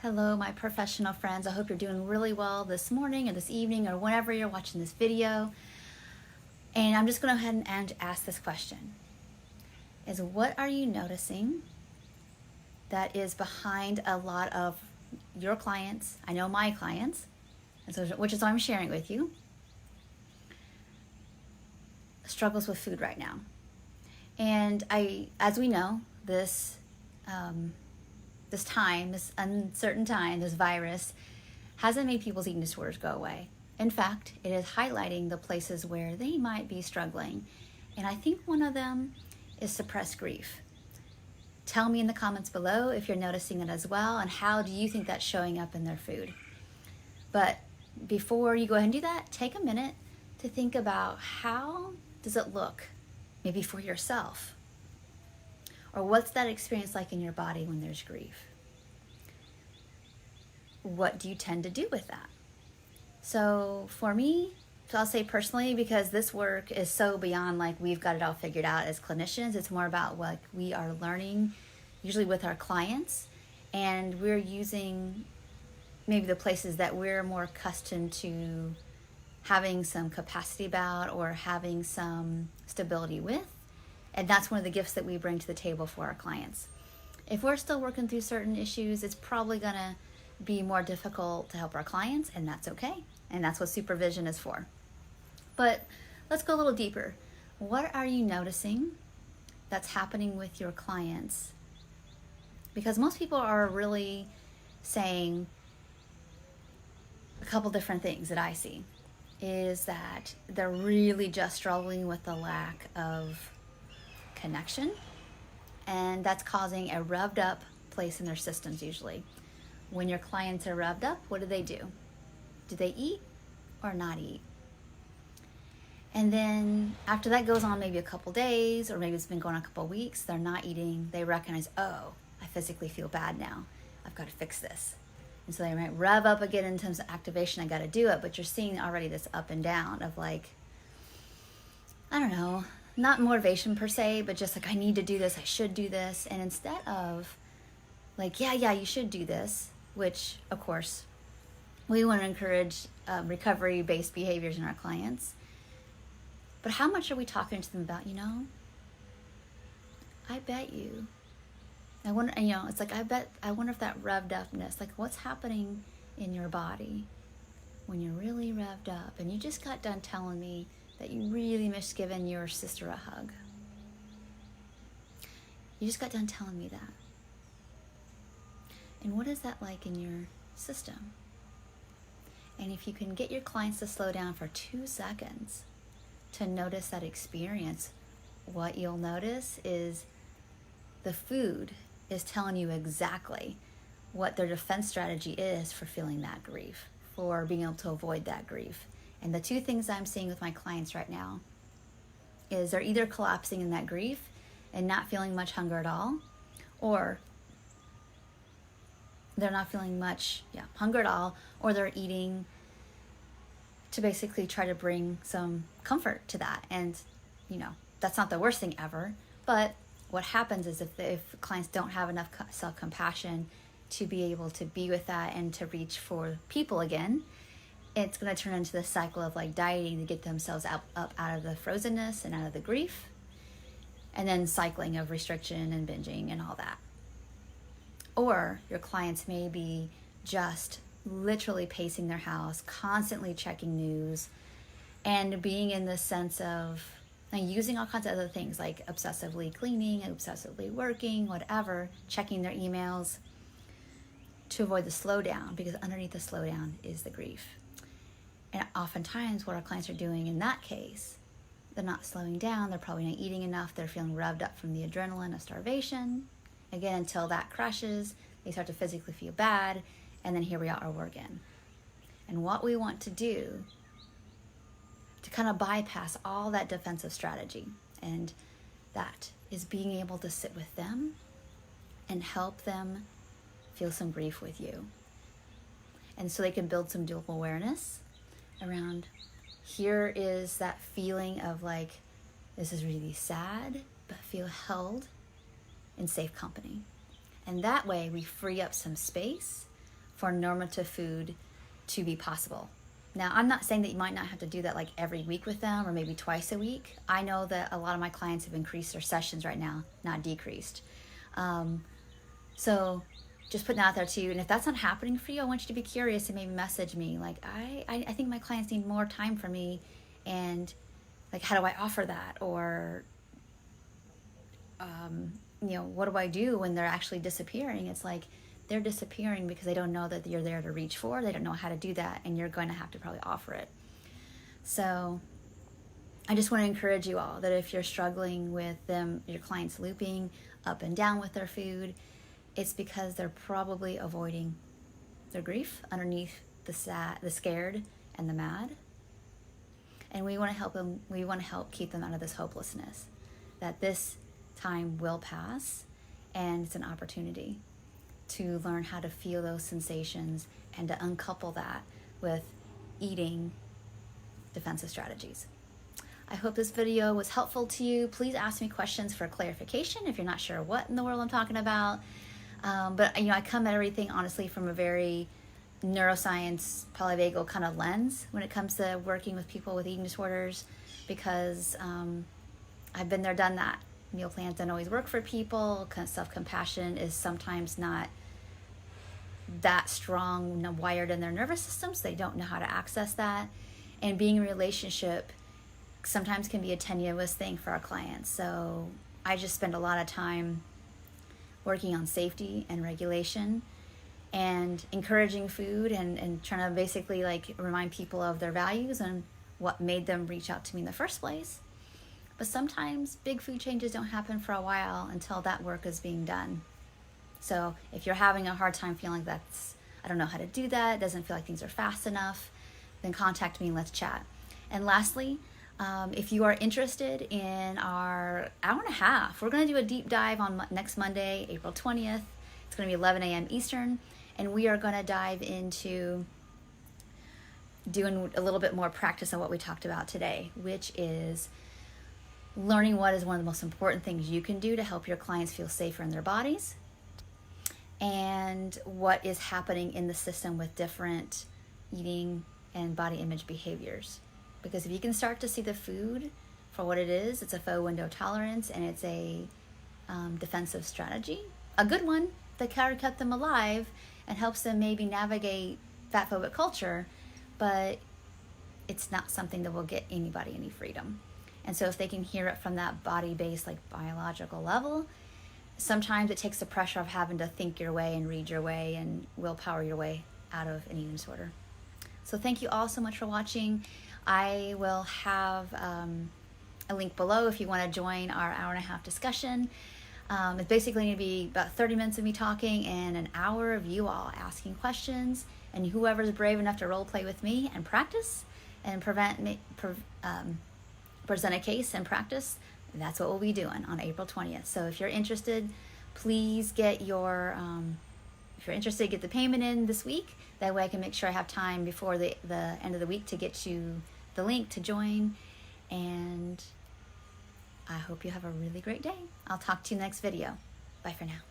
Hello, my professional friends. I hope you're doing really well this morning or this evening or whenever you're watching this video. And I'm just going to go ahead and ask this question. What are you noticing that is behind a lot of your clients, I know my clients, which is why I'm sharing with you, struggles with food right now. And as we know, this uncertain time, this virus, hasn't made people's eating disorders go away. In fact, it is highlighting the places where they might be struggling. And I think one of them is suppressed grief. Tell me in the comments below if you're noticing it as well, and how do you think that's showing up in their food. But before you go ahead and do that, take a minute to think about how does it look, maybe for yourself. Or what's that experience like in your body when there's grief? What do you tend to do with that? So for me, I'll say personally, because this work is so beyond like we've got it all figured out as clinicians, it's more about what we are learning, usually with our clients, and we're using maybe the places that we're more accustomed to having some capacity about or having some stability with. And that's one of the gifts that we bring to the table for our clients. If we're still working through certain issues, it's probably going to be more difficult to help our clients, and that's okay. And that's what supervision is for. But let's go a little deeper. What are you noticing that's happening with your clients? Because most people are really saying a couple different things that I see is that they're really just struggling with the lack of connection, and that's causing a revved up place in their systems usually. When your clients are revved up, what do? Do they eat or not eat? And then after that goes on maybe a couple days, or maybe it's been going on a couple weeks, they're not eating, they recognize, oh, I physically feel bad now. I've got to fix this. And so they might rev up again in terms of activation, I got to do it, but you're seeing already this up and down of like, I don't know, not motivation per se, but just like, I need to do this, I should do this. And instead of like, yeah, you should do this, which of course we want to encourage recovery-based behaviors in our clients. But how much are we talking to them about, I bet you, I wonder, it's like, I wonder if that revved upness, like what's happening in your body when you're really revved up. And you just got done telling me that you really miss giving your sister a hug. You just got done telling me that. And what is that like in your system? And if you can get your clients to slow down for 2 seconds to notice that experience, what you'll notice is the food is telling you exactly what their defense strategy is for feeling that grief, for being able to avoid that grief. And the 2 things I'm seeing with my clients right now is they're either collapsing in that grief and not feeling much hunger at all, or they're not feeling much hunger at all, or they're eating to basically try to bring some comfort to that. And that's not the worst thing ever, but what happens is if clients don't have enough self-compassion to be able to be with that and to reach for people again, it's going to turn into this cycle of like dieting to get themselves up out of the frozenness and out of the grief, and then cycling of restriction and binging and all that. Or your clients may be just literally pacing their house, constantly checking news, and being in this sense of using all kinds of other things like obsessively cleaning, obsessively working, whatever, checking their emails to avoid the slowdown, because underneath the slowdown is the grief. And oftentimes what our clients are doing in that case, they're not slowing down, they're probably not eating enough, they're feeling revved up from the adrenaline of starvation. Again, until that crashes, they start to physically feel bad, and then here we are again. And what we want to do to kind of bypass all that defensive strategy, and that is being able to sit with them and help them feel some grief with you. And so they can build some dual awareness around, here is that feeling of like, this is really sad, but feel held in safe company. And that way we free up some space for normative food to be possible. Now, I'm not saying that you might not have to do that like every week with them or maybe twice a week. I know that a lot of my clients have increased their sessions right now, not decreased. So just putting that out there too. And if that's not happening for you, I want you to be curious and maybe message me. Like, I think my clients need more time from me, and like, how do I offer that? Or, what do I do when they're actually disappearing? It's like, they're disappearing because they don't know that you're there to reach for. They don't know how to do that, and you're going to have to probably offer it. So I just want to encourage you all that if you're struggling with your clients looping up and down with their food, it's because they're probably avoiding their grief underneath the sad, the scared, and the mad. And we want to help them. We want to help keep them out of this hopelessness, that this time will pass, and it's an opportunity to learn how to feel those sensations and to uncouple that with eating defensive strategies. I hope this video was helpful to you. Please ask me questions for clarification if you're not sure what in the world I'm talking about. But I come at everything honestly from a very neuroscience, polyvagal kind of lens when it comes to working with people with eating disorders, because I've been there, done that. Meal plans don't always work for people. Self-compassion is sometimes not that strong, wired in their nervous systems. They don't know how to access that. And being in a relationship sometimes can be a tenuous thing for our clients. So I just spend a lot of time working on safety and regulation and encouraging food and trying to basically like remind people of their values and what made them reach out to me in the first place. But sometimes big food changes don't happen for a while until that work is being done. So if you're having a hard time feeling I don't know how to do that, doesn't feel like things are fast enough, then contact me and let's chat. And lastly, if you are interested in our hour and a half, we're going to do a deep dive on next Monday, April 20th. It's going to be 11 a.m. Eastern, and we are going to dive into doing a little bit more practice on what we talked about today, which is learning what is one of the most important things you can do to help your clients feel safer in their bodies, and what is happening in the system with different eating and body image behaviors. Because if you can start to see the food for what it is, it's a faux window tolerance, and it's a defensive strategy, a good one that can keep them alive and helps them maybe navigate fat phobic culture, but it's not something that will get anybody any freedom. And so if they can hear it from that body-based, like biological level, sometimes it takes the pressure of having to think your way and read your way and willpower your way out of an eating disorder. So thank you all so much for watching. I will have a link below if you want to join our hour and a half discussion. It's basically going to be about 30 minutes of me talking and an hour of you all asking questions, and whoever's brave enough to role play with me and practice and present a case and practice, that's what we'll be doing on April 20th. So if you're interested, please get your if you're interested, get the payment in this week. That way I can make sure I have time before the end of the week to get you the link to join. And I hope you have a really great day. I'll talk to you next video. Bye for now.